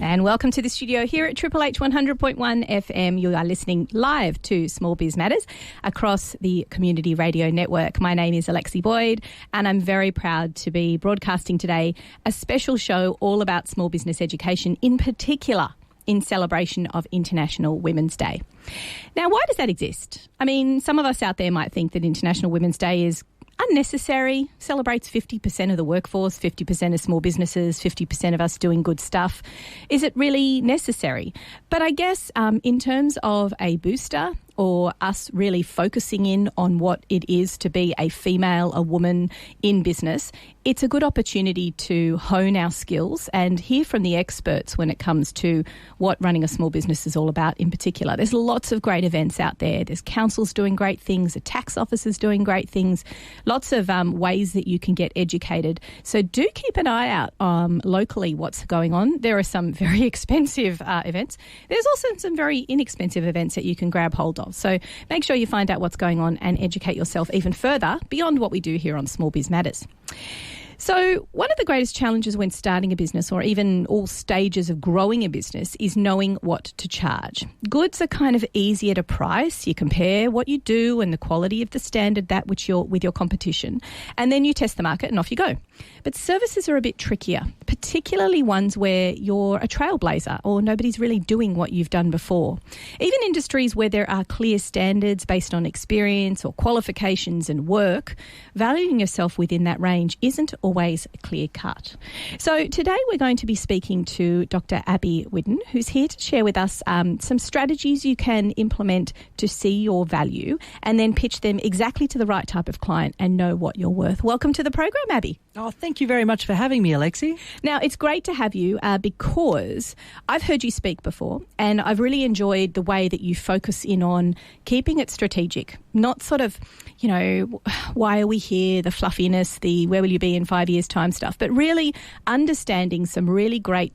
And welcome to the studio here at Triple H 100.1 FM. You are listening live to Small Biz Matters across the Community Radio Network. My name is Alexi Boyd, and I'm very proud to be broadcasting today a special show all about small business education, in particular in celebration of International Women's Day. Now, why does that exist? I mean, some of us out there might think that International Women's Day is unnecessary, celebrates 50% of the workforce, 50% of small businesses, 50% of us doing good stuff. Is it really necessary? But I guess in terms of a booster or us really focusing in on what it is to be a female, a woman in business, it's a good opportunity to hone our skills and hear from the experts when it comes to what running a small business is all about in particular. There's lots of great events out there. There's councils doing great things, the tax officers doing great things, lots of ways that you can get educated. So do keep an eye out locally what's going on. There are some very expensive events. There's also some very inexpensive events that you can grab hold of. So make sure you find out what's going on and educate yourself even further beyond what we do here on Small Biz Matters. So one of the greatest challenges when starting a business, or even all stages of growing a business, is knowing what to charge. Goods are kind of easier to price. You compare what you do and the quality of the standard that which you're with your competition, and then you test the market and off you go. But services are a bit trickier, particularly ones where you're a trailblazer or nobody's really doing what you've done before. Even industries where there are clear standards based on experience or qualifications and work, valuing yourself within that range isn't always clear cut. So today we're going to be speaking to Dr. Abbie Grace, who's here to share with us some strategies you can implement to see your value and then pitch them exactly to the right type of client and know what you're worth. Welcome to the program, Abbie. Oh, thank you very much for having me, Alexi. Now, it's great to have you because I've heard you speak before and I've really enjoyed the way that you focus in on keeping it strategic, not sort of, you know, why are we here, the fluffiness, the where will you be in 5 years' time stuff, but really understanding some really great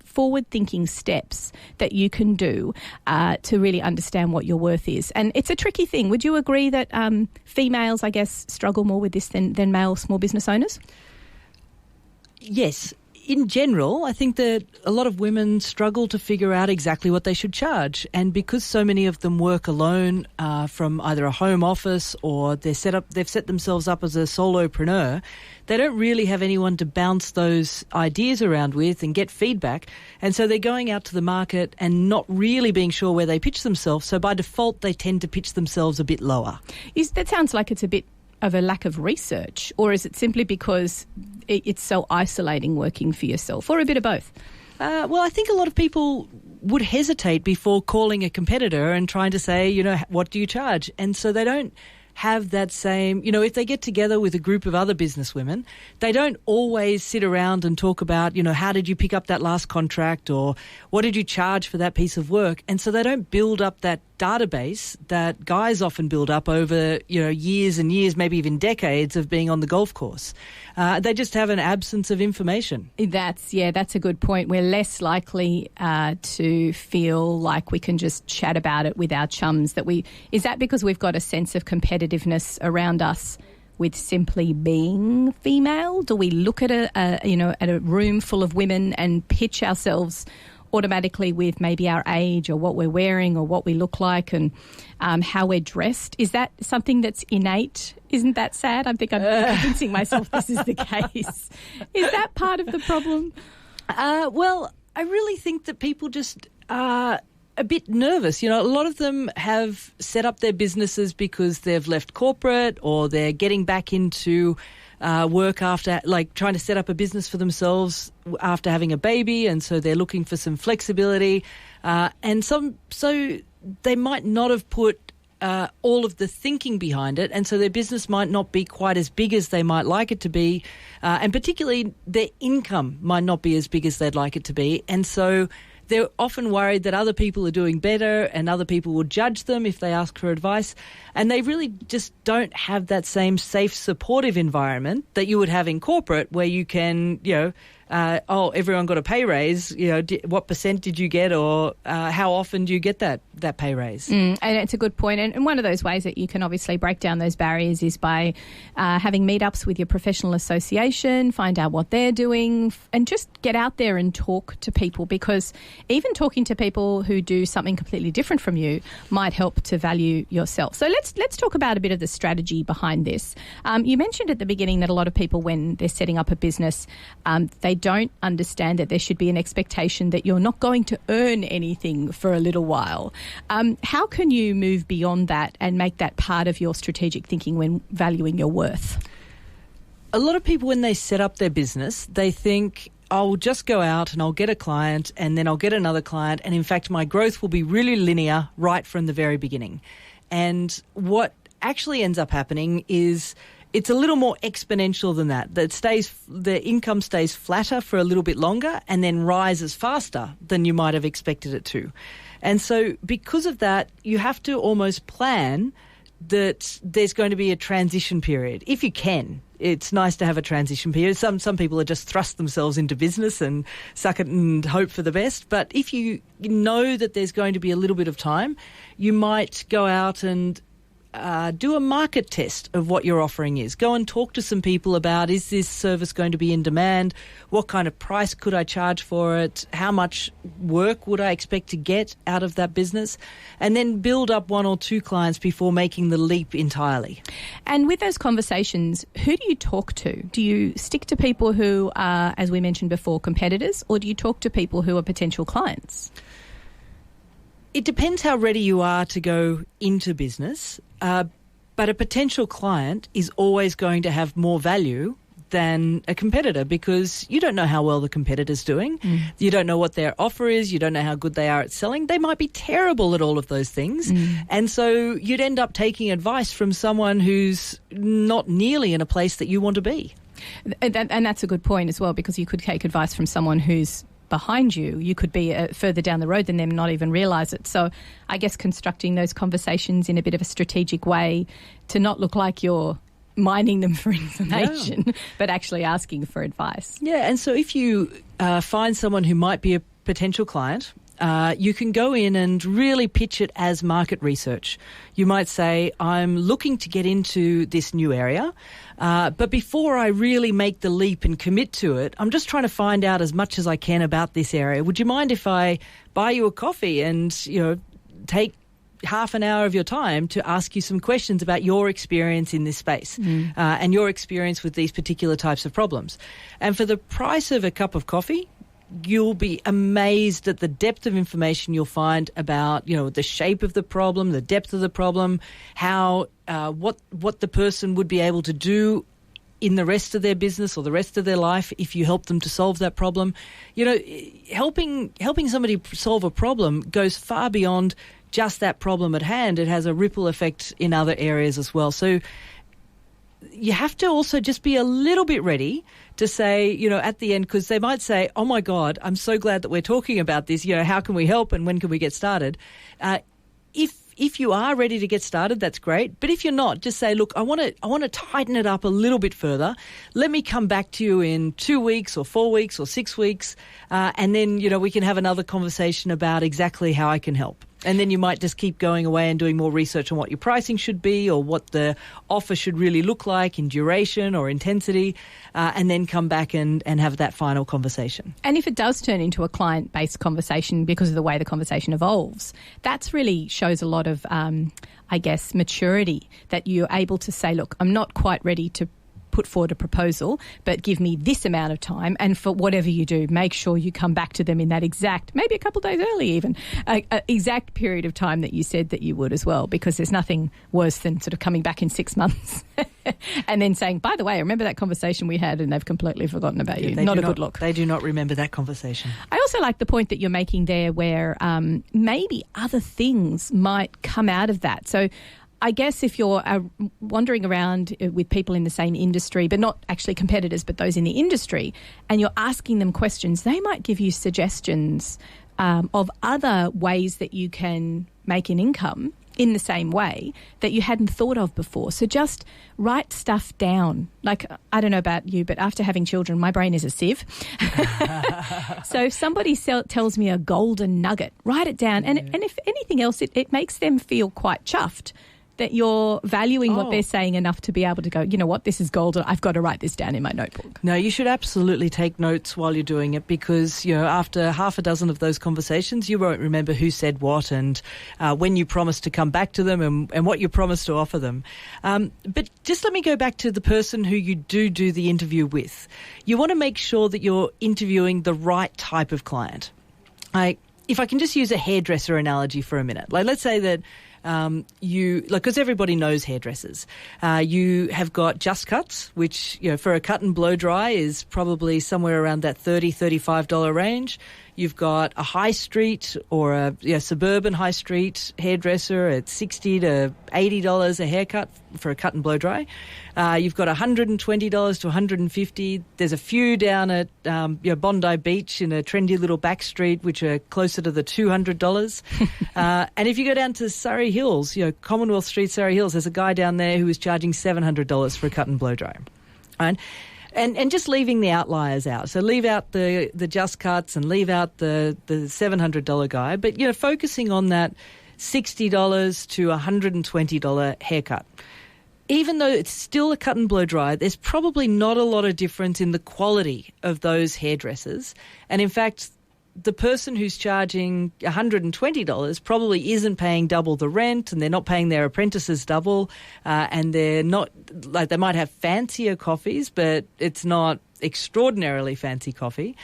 forward-thinking steps that you can do to really understand what your worth is. And it's a tricky thing. Would you agree that females, I guess, struggle more with this than male small business owners? Yes. In general, I think that a lot of women struggle to figure out exactly what they should charge. And because so many of them work alone from either a home office or they've set themselves up as a solopreneur, they don't really have anyone to bounce those ideas around with and get feedback. And so they're going out to the market and not really being sure where they pitch themselves. So by default, they tend to pitch themselves a bit lower. That sounds like it's a bit of a lack of research, or is it simply because it's so isolating working for yourself, or a bit of both? Well, I think a lot of people would hesitate before calling a competitor and trying to say, you know, what do you charge? And so they don't have that same, you know, if they get together with a group of other businesswomen, they don't always sit around and talk about, you know, how did you pick up that last contract or what did you charge for that piece of work? And so they don't build up that database that guys often build up over, you know, years and years, maybe even decades of being on the golf course. They just have an absence of information. That's a good point. We're less likely to feel like we can just chat about it with our chums. Is that because we've got a sense of competitiveness around us with simply being female? Do we look at a room full of women and pitch ourselves automatically with maybe our age or what we're wearing or what we look like and how we're dressed? Is that something that's innate? Isn't that sad? I think I'm convincing myself this is the case. Is that part of the problem? Well, I really think that people just are a bit nervous. You know, a lot of them have set up their businesses because they've left corporate or they're getting back into work after, like, trying to set up a business for themselves after having a baby, and so they're looking for some flexibility. So they might not have put all of the thinking behind it, and so their business might not be quite as big as they might like it to be, and particularly their income might not be as big as they'd like it to be, and so they're often worried that other people are doing better and other people will judge them if they ask for advice. And they really just don't have that same safe, supportive environment that you would have in corporate where you can, you know, everyone got a pay raise. What percent did you get, or how often do you get that pay raise? And it's a good point. And one of those ways that you can obviously break down those barriers is by having meetups with your professional association, find out what they're doing, and just get out there and talk to people, because even talking to people who do something completely different from you might help to value yourself. So let's talk about a bit of the strategy behind this. You mentioned at the beginning that a lot of people, when they're setting up a business, they don't understand that there should be an expectation that you're not going to earn anything for a little while. How can you move beyond that and make that part of your strategic thinking when valuing your worth? A lot of people, when they set up their business, they think, I'll just go out and I'll get a client and then I'll get another client. And in fact, my growth will be really linear right from the very beginning. And what actually ends up happening is it's a little more exponential than that. The income stays flatter for a little bit longer and then rises faster than you might have expected it to. And so because of that, you have to almost plan that there's going to be a transition period, if you can. It's nice to have a transition period. Some people are just thrust themselves into business and suck it and hope for the best. But if you know that there's going to be a little bit of time, you might go out and do a market test of what your offering is. Go and talk to some people about, is this service going to be in demand? What kind of price could I charge for it? How much work would I expect to get out of that business? And then build up one or two clients before making the leap entirely. And with those conversations, who do you talk to? Do you stick to people who are, as we mentioned before, competitors, or do you talk to people who are potential clients? It depends how ready you are to go into business, but a potential client is always going to have more value than a competitor, because you don't know how well the competitor's doing. You don't know what their offer is. You don't know how good they are at selling. They might be terrible at all of those things. And so you'd end up taking advice from someone who's not nearly in a place that you want to be. And that's a good point as well, because you could take advice from someone who's behind you. You could be further down the road than them and not even realise it. So I guess constructing those conversations in a bit of a strategic way to not look like you're mining them for information, but actually asking for advice. Yeah, and so if you find someone who might be a potential client, you can go in and really pitch it as market research. You might say, I'm looking to get into this new area, but before I really make the leap and commit to it, I'm just trying to find out as much as I can about this area. Would you mind if I buy you a coffee and, take half an hour of your time to ask you some questions about your experience in this space and your experience with these particular types of problems? And for the price of a cup of coffee, you'll be amazed at the depth of information you'll find about, the shape of the problem, the depth of the problem, how what the person would be able to do in the rest of their business or the rest of their life if you help them to solve that problem. Helping somebody solve a problem goes far beyond just that problem at hand. It has a ripple effect in other areas as well. So you have to also just be a little bit ready to say, at the end, because they might say, oh my God, I'm so glad that we're talking about this. How can we help and when can we get started? If you are ready to get started, that's great. But if you're not, just say, look, I want to tighten it up a little bit further. Let me come back to you in 2 weeks or 4 weeks or 6 weeks. And then, we can have another conversation about exactly how I can help. And then you might just keep going away and doing more research on what your pricing should be or what the offer should really look like in duration or intensity, and then come back and have that final conversation. And if it does turn into a client-based conversation because of the way the conversation evolves, that's really shows a lot of, maturity, that you're able to say, look, I'm not quite ready to put forward a proposal, but give me this amount of time, and for whatever you do, make sure you come back to them in that exact, maybe a couple of days early even, exact period of time that you said that you would as well, because there's nothing worse than sort of coming back in 6 months and then saying, by the way, remember that conversation we had, and they've completely forgotten about you. Not a good look. They do not remember that conversation. I also like the point that you're making there where maybe other things might come out of that. So I guess if you're wandering around with people in the same industry, but not actually competitors, but those in the industry, and you're asking them questions, they might give you suggestions of other ways that you can make an income in the same way that you hadn't thought of before. So just write stuff down. Like, I don't know about you, but after having children, my brain is a sieve. So if somebody tells me a golden nugget, write it down. And if anything else, it makes them feel quite chuffed that you're valuing what they're saying enough to be able to go, you know what, this is golden. I've got to write this down in my notebook. No, you should absolutely take notes while you're doing it, because, you know, after half a dozen of those conversations, you won't remember who said what and when you promised to come back to them and what you promised to offer them. But just let me go back to the person who you do the interview with. You want to make sure that you're interviewing the right type of client. If I can just use a hairdresser analogy for a minute. Like, let's say that because everybody knows hairdressers. You have got Just Cuts, which, you know, for a cut and blow dry is probably somewhere around that $30, $35 range. You've got a high street or a suburban high street hairdresser at $60 to $80 a haircut for a cut and blow dry. You've got $120 to $150. There's a few down at Bondi Beach in a trendy little back street, which are closer to the $200. And if you go down to Surrey Hills, Commonwealth Street, Surrey Hills, there's a guy down there who is charging $700 for a cut and blow dry. And just leaving the outliers out. So leave out the Just Cuts and leave out the $700 guy. But, focusing on that $60 to $120 haircut. Even though it's still a cut and blow dry, there's probably not a lot of difference in the quality of those hairdressers. And in fact, the person who's charging $120 probably isn't paying double the rent, and they're not paying their apprentices double, and they're not, like, they might have fancier coffees, but it's not extraordinarily fancy coffee.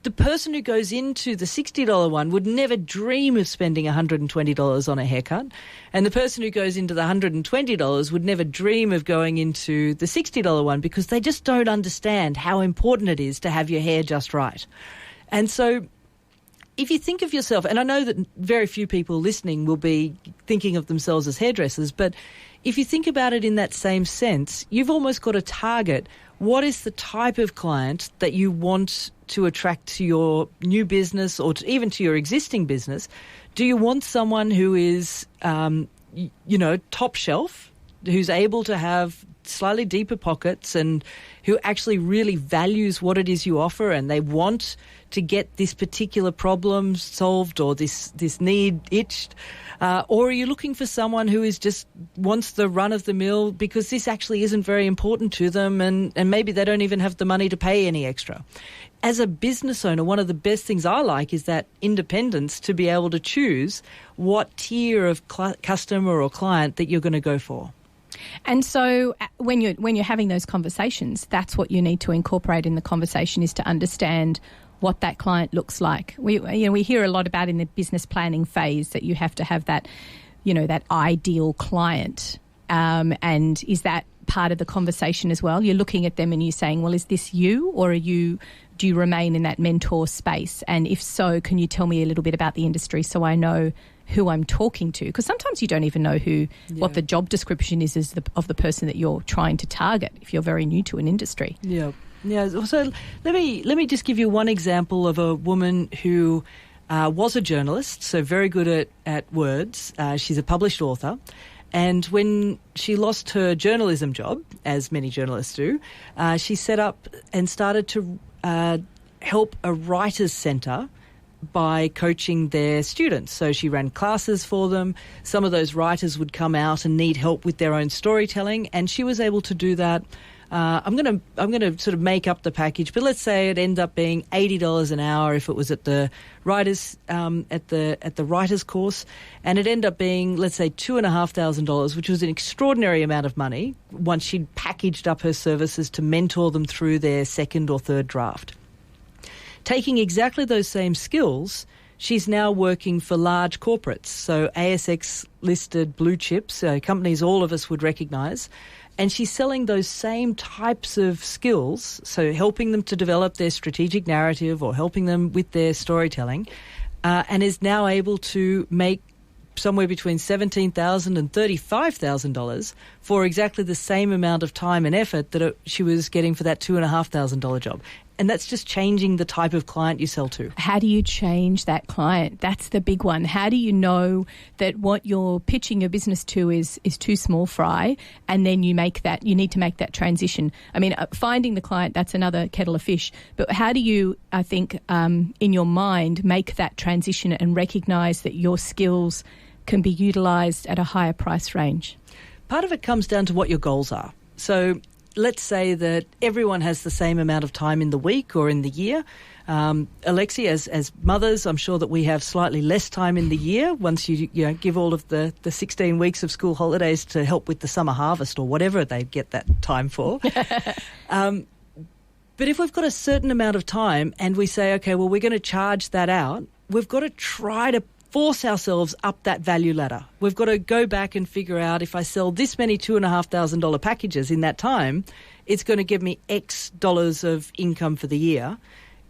The person who goes into the $60 one would never dream of spending $120 on a haircut, and the person who goes into the $120 would never dream of going into the $60 one, because they just don't understand how important it is to have your hair just right. And so if you think of yourself, and I know that very few people listening will be thinking of themselves as hairdressers, but if you think about it in that same sense, you've almost got to target what is the type of client that you want to attract to your new business, or even to your existing business. Do you want someone who is, top shelf, who's able to have slightly deeper pockets and who actually really values what it is you offer, and they want to get this particular problem solved or this need itched? Or are you looking for someone who is just wants the run-of-the-mill because this actually isn't very important to them, and maybe they don't even have the money to pay any extra? As a business owner, one of the best things I like is that independence to be able to choose what tier of customer or client that you're going to go for. And so when you're having those conversations, that's what you need to incorporate in the conversation, is to understand what that client looks like. We hear a lot about in the business planning phase that you have to have that, that ideal client. And is that part of the conversation as well? You're looking at them and you're saying, well, is this you, or do you remain in that mentor space? And if so, can you tell me a little bit about the industry so I know who I'm talking to? Because sometimes you don't even know what the job description is of the person that you're trying to target if you're very new to an industry. Yeah. So let me just give you one example of a woman who was a journalist, so very good at words. She's a published author. And when she lost her journalism job, as many journalists do, she set up and started to help a writers' centre by coaching their students. So she ran classes for them. Some of those writers would come out and need help with their own storytelling, and she was able to do that. I'm going to sort of make up the package, but let's say it ended up being $80 an hour if it was at the writers at the writers course, and it ended up being, let's say, $2,500, which was an extraordinary amount of money once she'd packaged up her services to mentor them through their second or third draft. Taking exactly those same skills, she's now working for large corporates, so ASX-listed blue chips, companies all of us would recognise, and she's selling those same types of skills, so helping them to develop their strategic narrative or helping them with their storytelling, and is now able to make somewhere between $17,000 and $35,000 for exactly the same amount of time and effort that she was getting for that $2,500 job. And that's just changing the type of client you sell to. How do you change that client? That's the big one. How do you know that what you're pitching your business to is too small fry, and then you need to make that transition? I mean, finding the client, that's another kettle of fish. But how do you, I think, in your mind, make that transition and recognise that your skills can be utilised at a higher price range? Part of it comes down to what your goals are. So let's say that everyone has the same amount of time in the week or in the year. Alexi, as mothers, I'm sure that we have slightly less time in the year once you give all of the 16 weeks of school holidays to help with the summer harvest or whatever they get that time for. But if we've got a certain amount of time and we say, okay, well, we're going to charge that out, we've got to try to force ourselves up that value ladder. We've got to go back and figure out, if I sell this many $2,500 packages in that time, it's going to give me X dollars of income for the year.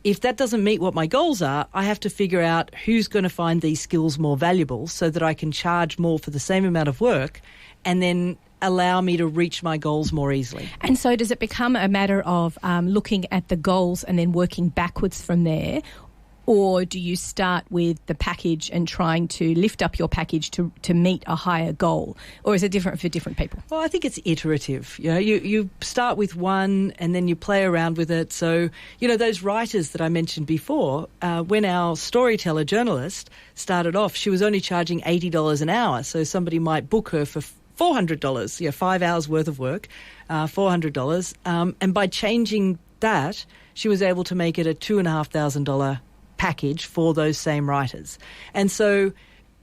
If that doesn't meet what my goals are, I have to figure out who's going to find these skills more valuable so that I can charge more for the same amount of work and then allow me to reach my goals more easily. And so does it become a matter of looking at the goals and then working backwards from there? Or do you start with the package and trying to lift up your package to meet a higher goal? Or is it different for different people? Well, I think it's iterative. You start with one and then you play around with it. So, those writers that I mentioned before, when our storyteller journalist started off, she was only charging $80 an hour. So somebody might book her for $400, 5 hours worth of work, $400. And by changing that, she was able to make it a $2,500 package for those same writers. And so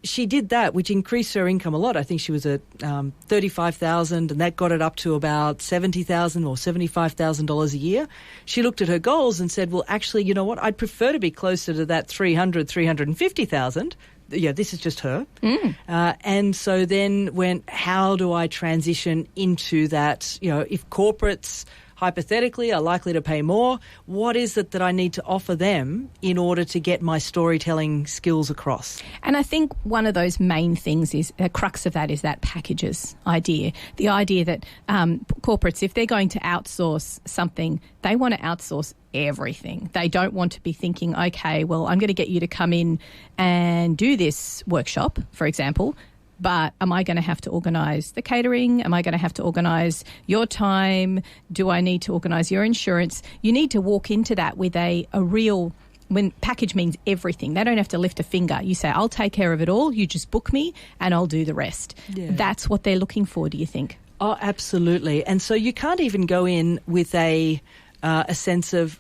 she did that, which increased her income a lot. I think she was at $35,000, and that got it up to about $70,000 or $75,000 a year. She looked at her goals and said, well, actually, you know what? I'd prefer to be closer to that $350,000. Yeah, this is just her. And so then went, how do I transition into that? If corporates hypothetically are likely to pay more, what is it that I need to offer them in order to get my storytelling skills across? And I think one of those main things is, the crux of that is that packages idea. The idea that corporates, if they're going to outsource something, they want to outsource everything. They don't want to be thinking, okay, well, I'm going to get you to come in and do this workshop, for example, but am I going to have to organise the catering? Am I going to have to organise your time? Do I need to organise your insurance? You need to walk into that with a real, when package means everything. They don't have to lift a finger. You say, I'll take care of it all. You just book me and I'll do the rest. Yeah. That's what they're looking for, do you think? Oh, absolutely. And so you can't even go in with a sense of,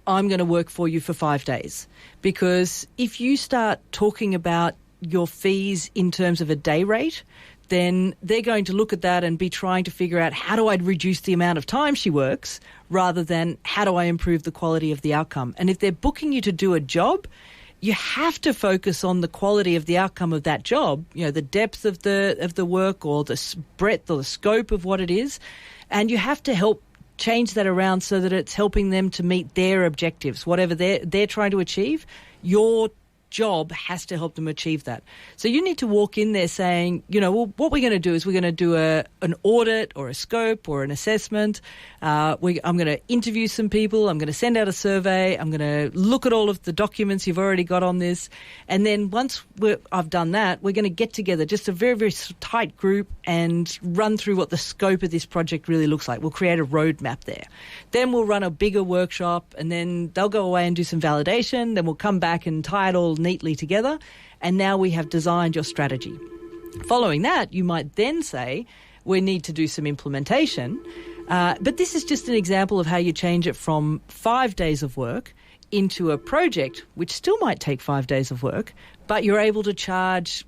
I'm going to work for you for 5 days. Because if you start talking about your fees in terms of a day rate, then they're going to look at that and be trying to figure out, how do I reduce the amount of time she works, rather than how do I improve the quality of the outcome. And if they're booking you to do a job, you have to focus on the quality of the outcome of that job, the depth of the work, or the breadth or the scope of what it is. And you have to help change that around so that it's helping them to meet their objectives, whatever they're trying to achieve. Your job has to help them achieve that. So you need to walk in there saying, well, what we're going to do is we're going to do an audit or a scope or an assessment. I'm going to interview some people. I'm going to send out a survey. I'm going to look at all of the documents you've already got on this. And then once I've done that, we're going to get together, just a very, very tight group, and run through what the scope of this project really looks like. We'll create a roadmap there. Then we'll run a bigger workshop, and then they'll go away and do some validation. Then we'll come back and tie it all neatly together, and now we have designed your strategy. Following that, you might then say, we need to do some implementation, but this is just an example of how you change it from 5 days of work into a project which still might take 5 days of work, but you're able to charge,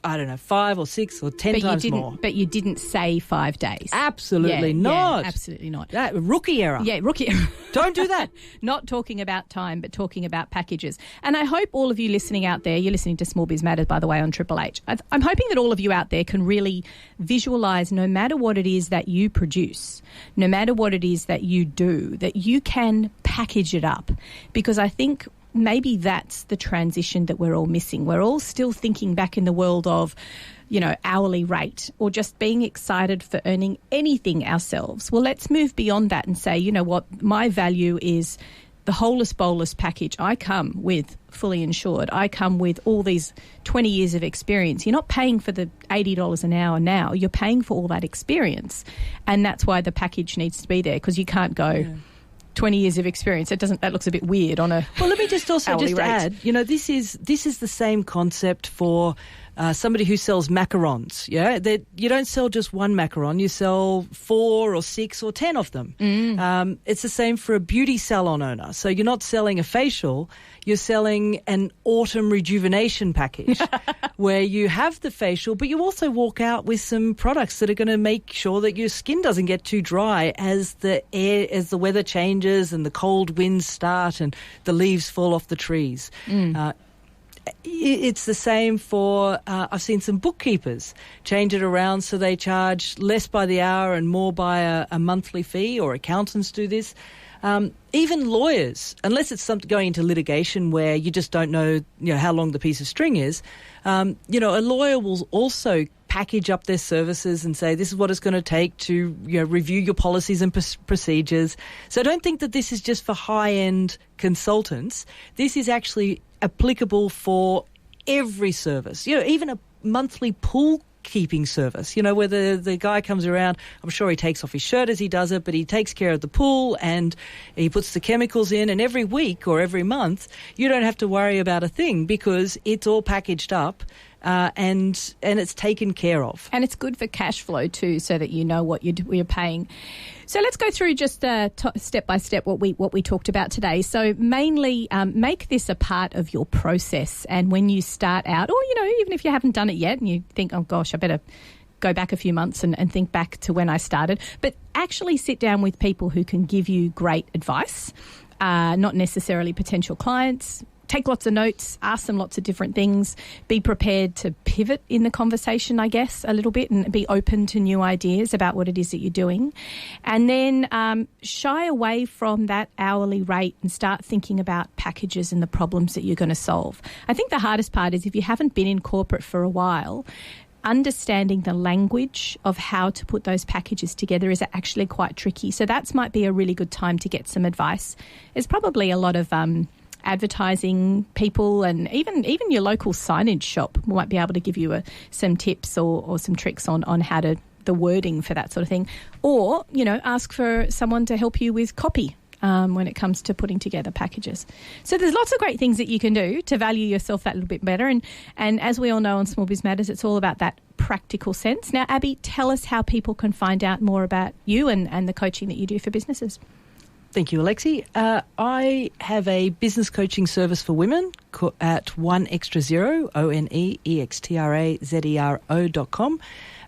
5 or 6 or 10 times more. But you didn't say 5 days. Absolutely not. Yeah, absolutely not. Rookie error. Yeah, rookie error. Don't do that. Not talking about time, but talking about packages. And I hope all of you listening out there, you're listening to Small Biz Matters, by the way, on Triple H. I'm hoping that all of you out there can really visualise, no matter what it is that you produce, no matter what it is that you do, that you can package it up. Because I think maybe that's the transition that we're all missing. We're all still thinking back in the world of, hourly rate, or just being excited for earning anything ourselves. Well, let's move beyond that and say, you know what, my value is the Holus Bolus package, I come with fully insured. I come with all these 20 years of experience. You're not paying for the $80 an hour now. You're paying for all that experience. And that's why the package needs to be there, because you can't go 20 years of experience. That looks a bit weird on a Well, let me just also rate. add, this is the same concept for somebody who sells macarons. Yeah, you don't sell just one macaron. You sell 4 or 6 or 10 of them. It's the same for a beauty salon owner. So you're not selling a facial. You're selling an autumn rejuvenation package where you have the facial, but you also walk out with some products that are going to make sure that your skin doesn't get too dry as the weather changes and the cold winds start and the leaves fall off the trees. It's the same for, I've seen some bookkeepers change it around so they charge less by the hour and more by a monthly fee, or accountants do this. Even lawyers, unless it's something going into litigation where you just don't know, how long the piece of string is, a lawyer will also package up their services and say this is what it's going to take to review your policies and procedures. So I don't think that this is just for high-end consultants. This is actually applicable for every service. Even a monthly pool keeping service, where the guy comes around. I'm sure he takes off his shirt as he does it, but he takes care of the pool and he puts the chemicals in, and every week or every month you don't have to worry about a thing because it's all packaged up and it's taken care of. And it's good for cash flow too, so that you know what you're paying. So let's go through just step by step what we talked about today. So mainly make this a part of your process. And when you start out, or even if you haven't done it yet and you think, oh gosh, I better go back a few months and think back to when I started, but actually sit down with people who can give you great advice, not necessarily potential clients. Take lots of notes, ask them lots of different things, be prepared to pivot in the conversation, I guess, a little bit, and be open to new ideas about what it is that you're doing. And then shy away from that hourly rate and start thinking about packages and the problems that you're going to solve. I think the hardest part is if you haven't been in corporate for a while, understanding the language of how to put those packages together is actually quite tricky. So that might be a really good time to get some advice. There's probably a lot of advertising people, and even your local signage shop might be able to give you some tips or some tricks on how to the wording for that sort of thing. Or, ask for someone to help you with copy when it comes to putting together packages. So there's lots of great things that you can do to value yourself that little bit better. And as we all know on Small Biz Matters, it's all about that practical sense. Now, Abbie, tell us how people can find out more about you and the coaching that you do for businesses. Thank you, Alexi. I have a business coaching service for women at oneextrazero, ONEXTRAZERO.com.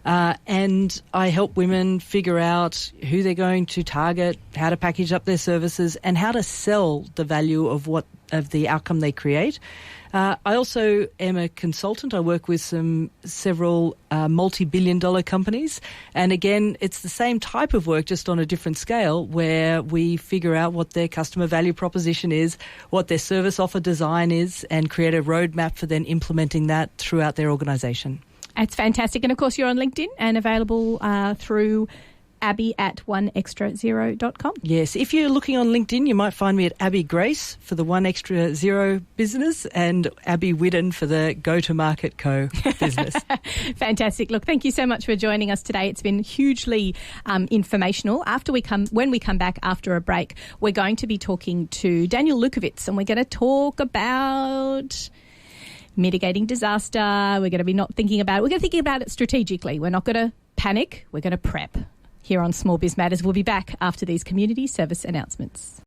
And I help women figure out who they're going to target, how to package up their services, and how to sell the value of the outcome they create. I also am a consultant. I work with several multi-billion-dollar companies. And again, it's the same type of work, just on a different scale, where we figure out what their customer value proposition is, what their service offer design is, and create a roadmap for then implementing that throughout their organisation. It's fantastic. And, of course, you're on LinkedIn and available through Abbie at owner.Date. Yes, if you're looking on LinkedIn, you might find me at Abbie Grace for the One Extra Zero business and Abbie Whidden for the Go-to-Market Co business. Fantastic. Look, thank you so much for joining us today. It's been hugely informational. When we come back after a break, we're going to be talking to Daniel Lukovitz, and we're going to talk about mitigating disaster. We're going to be thinking about it strategically. We're not going to panic. We're going to prep. Here on Small Biz Matters, we'll be back after these community service announcements.